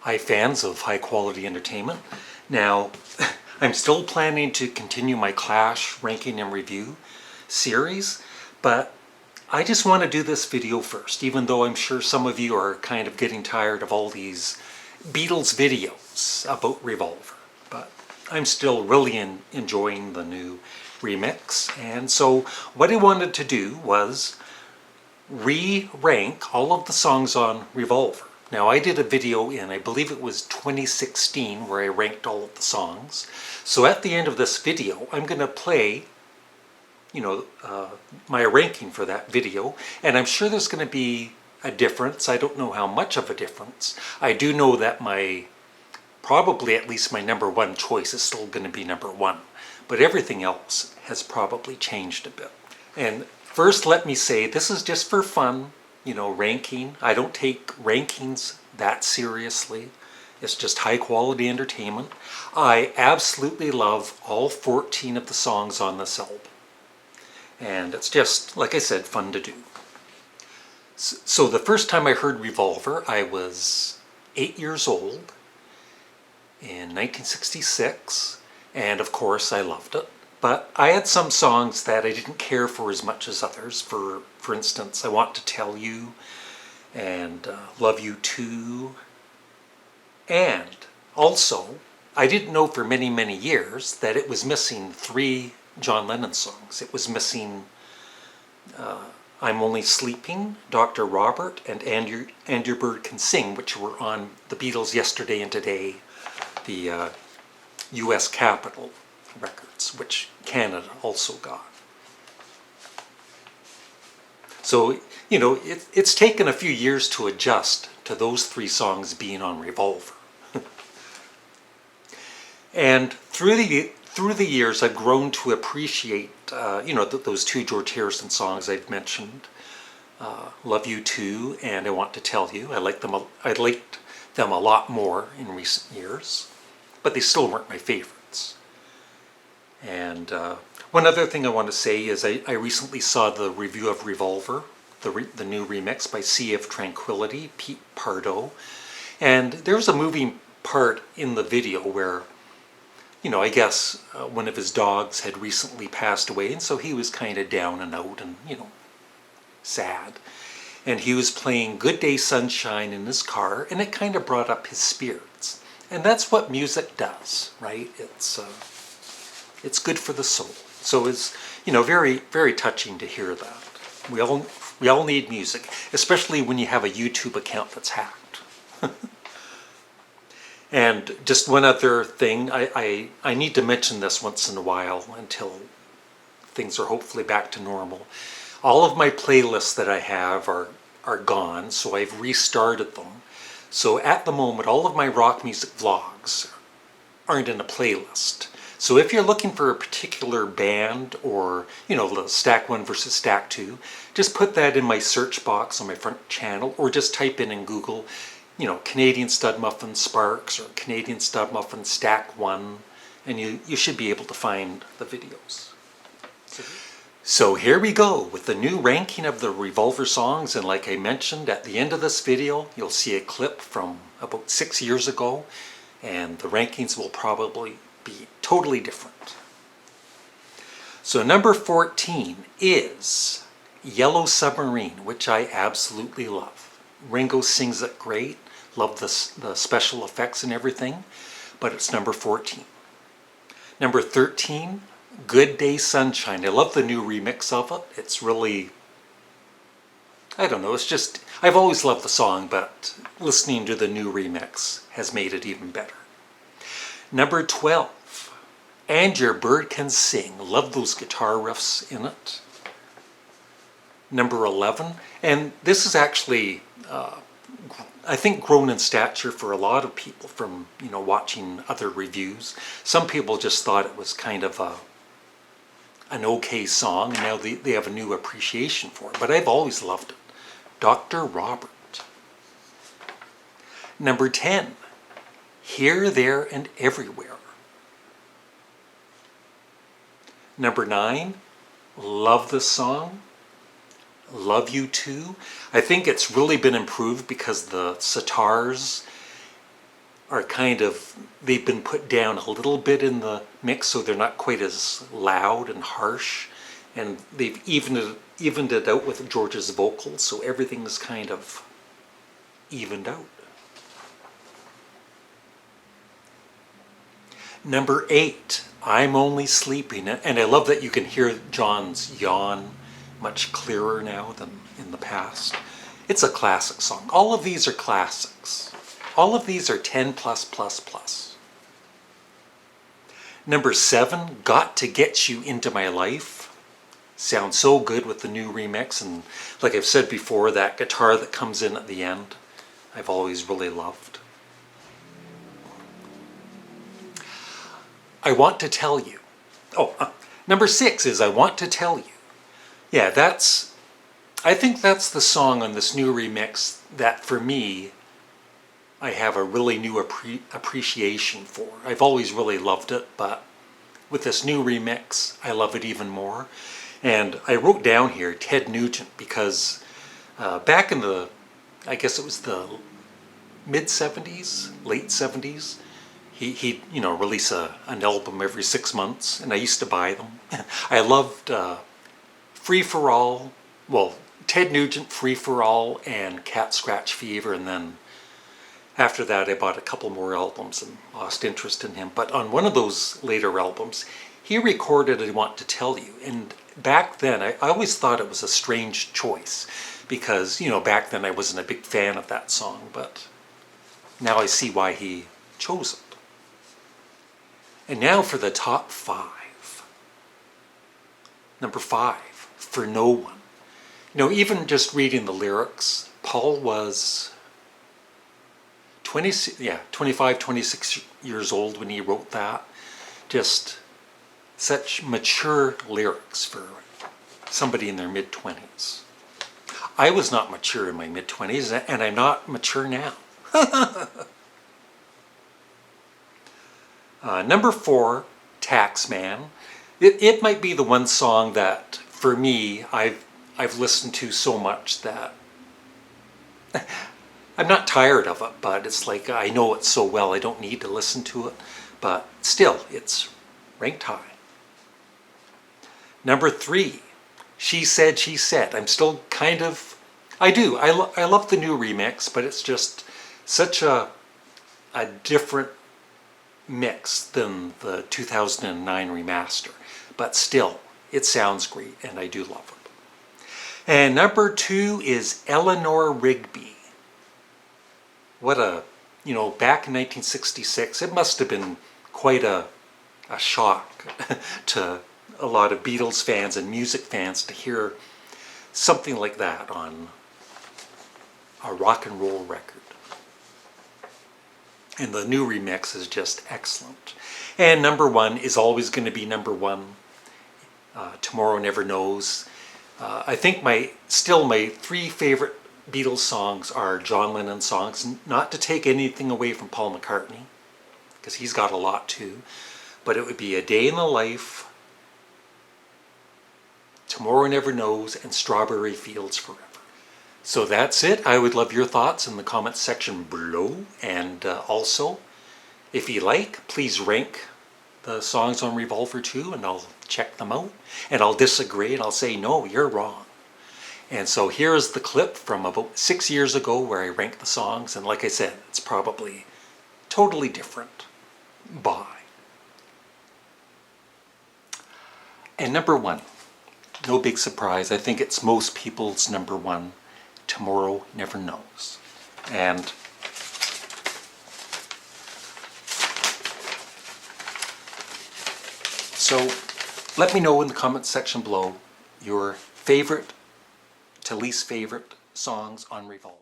Hi fans of high quality entertainment. Now, I'm still planning to continue my Clash ranking and review series, but I just want to do this video first, even though I'm sure some of you are kind of getting tired of all these Beatles videos about Revolver. But I'm still really enjoying the new remix, and so what I wanted to do was re-rank all of the songs on Revolver. Now, I did a video in, I believe it was 2016, where I ranked all of the songs. So at the end of this video, I'm going to play, my ranking for that video. And I'm sure there's going to be a difference. I don't know how much of a difference. I do know that probably at least my number one choice is still going to be number one. But everything else has probably changed a bit. And first, let me say, this is just for fun. Ranking. I don't take rankings that seriously. It's just high quality entertainment. I absolutely love all 14 of the songs on this album. And it's just, like I said, fun to do. So the first time I heard Revolver, I was 8 years old in 1966. And of course, I loved it. But I had some songs that I didn't care for as much as others. For instance, I Want to Tell You and Love You Too. And also, I didn't know for many, many years that it was missing 3 John Lennon songs. It was missing I'm Only Sleeping, Dr. Robert, and Your Bird Can Sing, which were on the Beatles' Yesterday and Today, the U.S. Capitol records, which Canada also got. So, it's taken a few years to adjust to those 3 songs being on Revolver. And through the years, I've grown to appreciate, those 2 George Harrison songs I've mentioned, Love You Too and I Want to Tell You. I liked them a lot more in recent years, but they still weren't my favorites. And one other thing I want to say is I recently saw the review of Revolver, the new remix by Sea of Tranquility, Pete Pardo. And there was a moving part in the video where, I guess one of his dogs had recently passed away, and so he was kind of down and out and, sad. And he was playing Good Day Sunshine in his car, and it kind of brought up his spirits. And that's what music does, right? It's good for the soul. So it's, very, very touching to hear that. We all need music, especially when you have a YouTube account that's hacked. And just one other thing, I need to mention this once in a while until things are hopefully back to normal. All of my playlists that I have are gone, so I've restarted them. So at the moment, all of my rock music vlogs aren't in a playlist. So if you're looking for a particular band or, the Stack 1 versus Stack 2, just put that in my search box on my front channel, or just type in Google, Canadian Studmuffin Sparks or Canadian Studmuffin Stack 1, and you should be able to find the videos. So here we go with the new ranking of the Revolver songs, and like I mentioned, at the end of this video, you'll see a clip from about 6 years ago, and the rankings will probably be totally different. So number 14 is Yellow Submarine, which I absolutely love. Ringo sings it great, love the special effects and everything, but it's number 14. Number 13, Good Day Sunshine. I love the new remix of it. It's really, I don't know, it's just, I've always loved the song, but listening to the new remix has made it even better. Number 12, And Your Bird Can Sing. Love those guitar riffs in it. Number 11, and this is actually, I think, grown in stature for a lot of people from, watching other reviews. Some people just thought it was kind of an okay song, and now they have a new appreciation for it, but I've always loved it. Dr. Robert. Number 10, Here, There, and Everywhere. Number 9, love this song. Love You 2. I think it's really been improved because the sitars are kind of, they've been put down a little bit in the mix so they're not quite as loud and harsh. And they've evened it out with George's vocals, so everything's kind of evened out. Number 8, I'm Only Sleeping. And I love that you can hear John's yawn much clearer now than in the past. It's a classic song. All of these are classics. All of these are 10 plus plus plus. Number 7, Got to Get You Into My Life. Sounds so good with the new remix, and like I've said before, that guitar that comes in at the end, I've always really loved. I Want to Tell You. Number 6 is I Want to Tell You. Yeah, I think that's the song on this new remix that for me, I have a really new appreciation for. I've always really loved it, but with this new remix, I love it even more. And I wrote down here Ted Nugent because back in the, I guess it was the mid-70s, late 70s, he'd release an album every 6 months, and I used to buy them. I loved Free for All, well, Ted Nugent, Free for All, and Cat Scratch Fever, and then after that I bought a couple more albums and lost interest in him. But on one of those later albums, he recorded I Want to Tell You, and back then I always thought it was a strange choice because, back then I wasn't a big fan of that song, but now I see why he chose it. And now for the top 5. Number 5, For No One. Even just reading the lyrics, Paul was 25, 26 years old when he wrote that. Just such mature lyrics for somebody in their mid-20s. I was not mature in my mid-20s, and I'm not mature now. Number 4, Taxman. It might be the one song that, for me, I've listened to so much that I'm not tired of it, but it's like I know it so well I don't need to listen to it. But still, it's ranked high. Number 3, She Said, She Said. I'm still kind of, I love the new remix, but it's just such a different mix than the 2009 remaster. But still, it sounds great, and I do love it. And number 2 is Eleanor Rigby. What a, back in 1966, it must have been quite a shock to a lot of Beatles fans and music fans to hear something like that on a rock and roll record. And the new remix is just excellent. And number 1 is always going to be number 1. Tomorrow Never Knows. I think my 3 favorite Beatles songs are John Lennon songs, not to take anything away from Paul McCartney, because he's got a lot too, but it would be A Day in the Life, Tomorrow Never Knows, and Strawberry Fields Forever. So that's it. I would love your thoughts in the comments section below, and also, if you like, please rank the songs on Revolver too, and I'll check them out, and I'll disagree, and I'll say, no, you're wrong. And so here's the clip from about 6 years ago where I ranked the songs, and like I said, it's probably totally different. Bye. And number 1, no big surprise, I think it's most people's number 1, Tomorrow Never Knows. And so let me know in the comments section below your favorite to least favorite songs on Revolver.